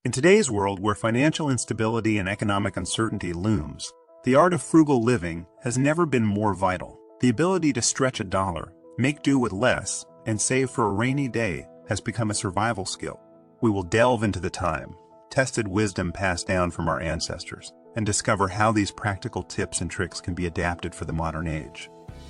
In today's world where financial instability and economic uncertainty looms, the art of frugal living has never been more vital. The ability to stretch a dollar, make do with less, and save for a rainy day has become a survival skill. We will delve into the time-tested wisdom passed down from our ancestors and discover how these practical tips and tricks can be adapted for the modern age.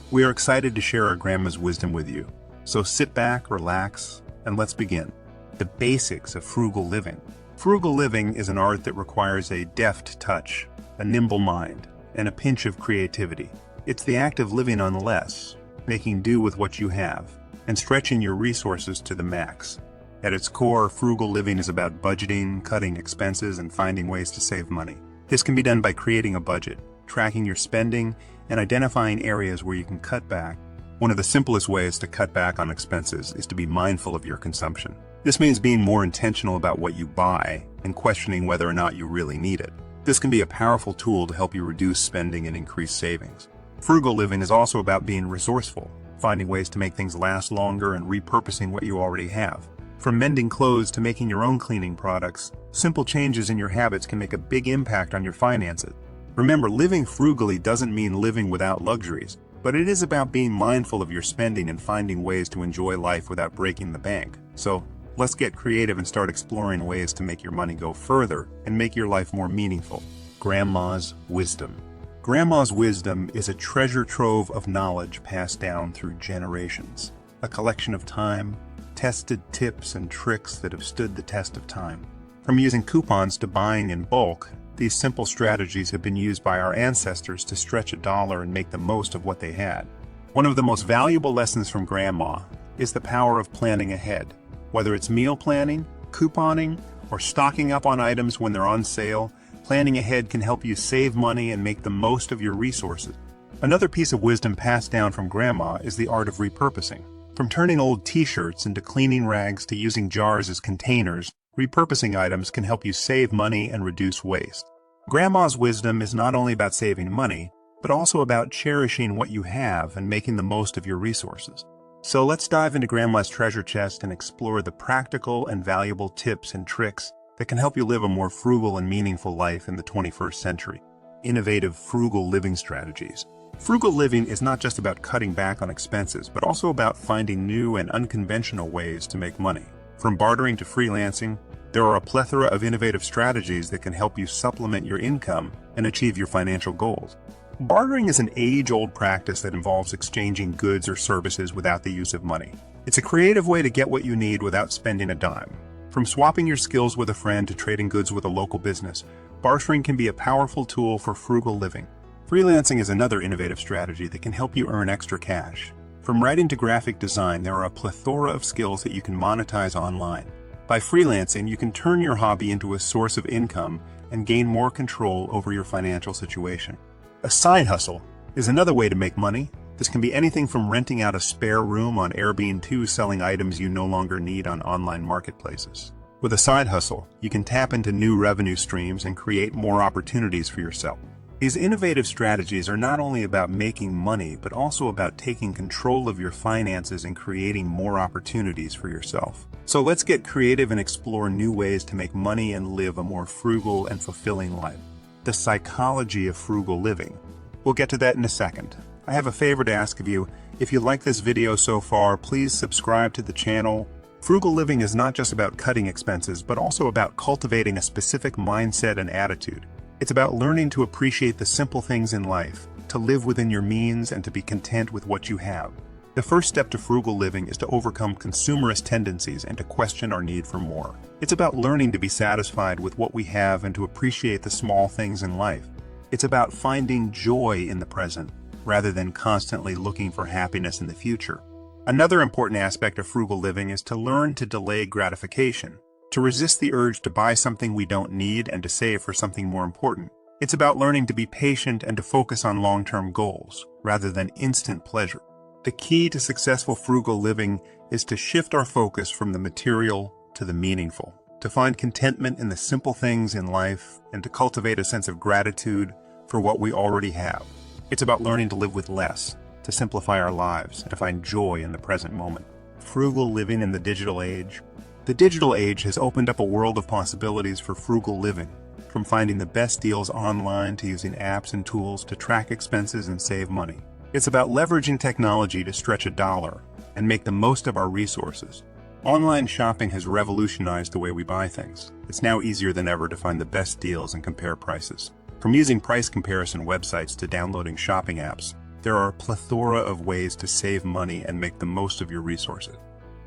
We are excited to share our grandma's wisdom with you, so sit back, relax, and let's begin. The basics of frugal living. Frugal living is an art that requires a deft touch, a nimble mind, and a pinch of creativity. It's the act of living on less, making do with what you have, and stretching your resources to the max. At its core, frugal living is about budgeting, cutting expenses, and finding ways to save money. This can be done by creating a budget, tracking your spending, and identifying areas where you can cut back. One of the simplest ways to cut back on expenses is to be mindful of your consumption. This means being more intentional about what you buy and questioning whether or not you really need it. This can be a powerful tool to help you reduce spending and increase savings. Frugal living is also about being resourceful, finding ways to make things last longer and repurposing what you already have. From mending clothes to making your own cleaning products, simple changes in your habits can make a big impact on your finances. Remember, living frugally doesn't mean living without luxuries, but it is about being mindful of your spending and finding ways to enjoy life without breaking the bank. So, let's get creative and start exploring ways to make your money go further and make your life more meaningful. Grandma's wisdom. Grandma's wisdom is a treasure trove of knowledge passed down through generations, a collection of time-tested tips and tricks that have stood the test of time. From using coupons to buying in bulk, these simple strategies have been used by our ancestors to stretch a dollar and make the most of what they had. One of the most valuable lessons from Grandma is the power of planning ahead. Whether it's meal planning, couponing, or stocking up on items when they're on sale, planning ahead can help you save money and make the most of your resources. Another piece of wisdom passed down from Grandma is the art of repurposing. From turning old t-shirts into cleaning rags to using jars as containers, repurposing items can help you save money and reduce waste. Grandma's wisdom is not only about saving money, but also about cherishing what you have and making the most of your resources. So let's dive into Grandma's treasure chest and explore the practical and valuable tips and tricks that can help you live a more frugal and meaningful life in the 21st century. Innovative frugal living strategies. Frugal living is not just about cutting back on expenses, but also about finding new and unconventional ways to make money. From bartering to freelancing, there are a plethora of innovative strategies that can help you supplement your income and achieve your financial goals. Bartering is an age-old practice that involves exchanging goods or services without the use of money. It's a creative way to get what you need without spending a dime. From swapping your skills with a friend to trading goods with a local business, bartering can be a powerful tool for frugal living. Freelancing is another innovative strategy that can help you earn extra cash. From writing to graphic design, there are a plethora of skills that you can monetize online. By freelancing, you can turn your hobby into a source of income and gain more control over your financial situation. A side hustle is another way to make money. This can be anything from renting out a spare room on Airbnb to selling items you no longer need on online marketplaces. With a side hustle, you can tap into new revenue streams and create more opportunities for yourself. These innovative strategies are not only about making money, but also about taking control of your finances and creating more opportunities for yourself. So let's get creative and explore new ways to make money and live a more frugal and fulfilling life. The psychology of frugal living. We'll get to that in a second. I have a favor to ask of you. If you like this video so far, please subscribe to the channel. Frugal living is not just about cutting expenses, but also about cultivating a specific mindset and attitude. It's about learning to appreciate the simple things in life, to live within your means, and to be content with what you have. The first step to frugal living is to overcome consumerist tendencies and to question our need for more. It's about learning to be satisfied with what we have and to appreciate the small things in life. It's about finding joy in the present, rather than constantly looking for happiness in the future. Another important aspect of frugal living is to learn to delay gratification, to resist the urge to buy something we don't need and to save for something more important. It's about learning to be patient and to focus on long-term goals, rather than instant pleasure. The key to successful frugal living is to shift our focus from the material to the meaningful, to find contentment in the simple things in life, and to cultivate a sense of gratitude for what we already have. It's about learning to live with less, to simplify our lives, and to find joy in the present moment. Frugal living in the digital age. The digital age has opened up a world of possibilities for frugal living, from finding the best deals online to using apps and tools to track expenses and save money. It's about leveraging technology to stretch a dollar and make the most of our resources. Online shopping has revolutionized the way we buy things. It's now easier than ever to find the best deals and compare prices. From using price comparison websites to downloading shopping apps, there are a plethora of ways to save money and make the most of your resources.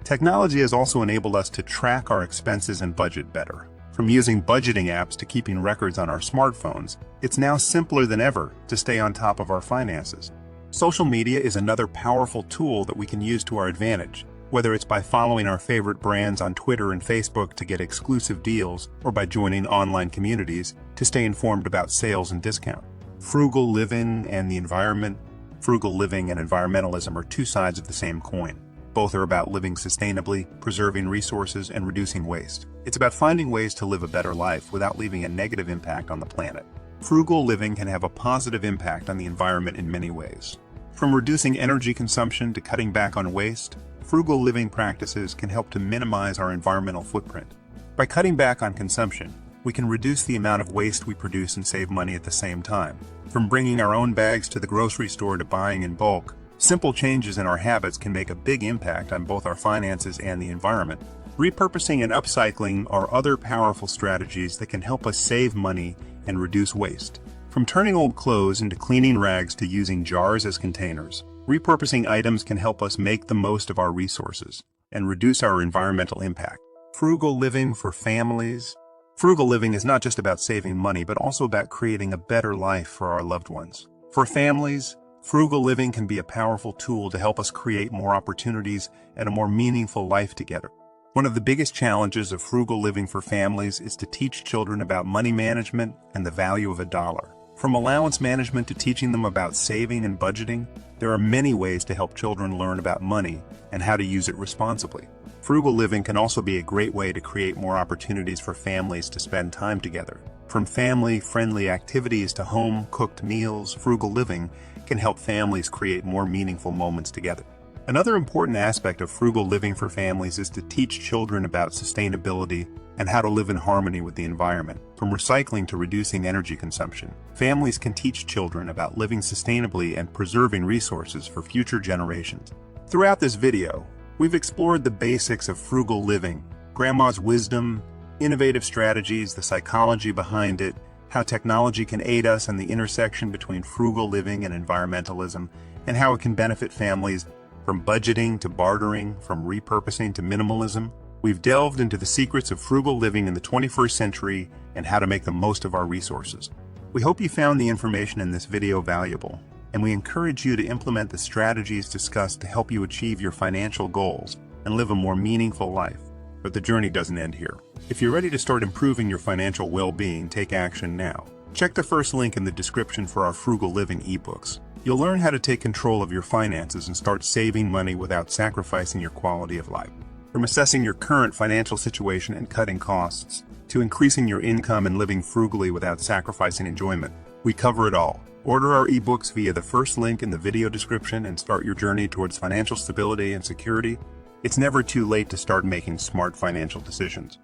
Technology has also enabled us to track our expenses and budget better. From using budgeting apps to keeping records on our smartphones, it's now simpler than ever to stay on top of our finances. Social media is another powerful tool that we can use to our advantage, whether it's by following our favorite brands on Twitter and Facebook to get exclusive deals, or by joining online communities to stay informed about sales and discounts. Frugal living and the environment. Frugal living and environmentalism are two sides of the same coin. Both are about living sustainably, preserving resources, and reducing waste. It's about finding ways to live a better life without leaving a negative impact on the planet. Frugal living can have a positive impact on the environment in many ways. From reducing energy consumption to cutting back on waste, frugal living practices can help to minimize our environmental footprint. By cutting back on consumption, we can reduce the amount of waste we produce and save money at the same time. From bringing our own bags to the grocery store to buying in bulk, simple changes in our habits can make a big impact on both our finances and the environment. Repurposing and upcycling are other powerful strategies that can help us save money and reduce waste. From turning old clothes into cleaning rags to using jars as containers, repurposing items can help us make the most of our resources and reduce our environmental impact. Frugal living for families. Frugal living is not just about saving money, but also about creating a better life for our loved ones. For families, frugal living can be a powerful tool to help us create more opportunities and a more meaningful life together. One of the biggest challenges of frugal living for families is to teach children about money management and the value of a dollar. From allowance management to teaching them about saving and budgeting, there are many ways to help children learn about money and how to use it responsibly. Frugal living can also be a great way to create more opportunities for families to spend time together. From family-friendly activities to home-cooked meals, frugal living can help families create more meaningful moments together. Another important aspect of frugal living for families is to teach children about sustainability and how to live in harmony with the environment. From recycling to reducing energy consumption, families can teach children about living sustainably and preserving resources for future generations. Throughout this video, we've explored the basics of frugal living, grandma's wisdom, innovative strategies, the psychology behind it, how technology can aid us in the intersection between frugal living and environmentalism, and how it can benefit families. From budgeting to bartering, from repurposing to minimalism, we've delved into the secrets of frugal living in the 21st century and how to make the most of our resources. We hope you found the information in this video valuable, and we encourage you to implement the strategies discussed to help you achieve your financial goals and live a more meaningful life. But the journey doesn't end here. If you're ready to start improving your financial well-being, take action now. Check the first link in the description for our Frugal Living ebooks. You'll learn how to take control of your finances and start saving money without sacrificing your quality of life. From assessing your current financial situation and cutting costs, to increasing your income and living frugally without sacrificing enjoyment, we cover it all. Order our ebooks via the first link in the video description and start your journey towards financial stability and security. It's never too late to start making smart financial decisions.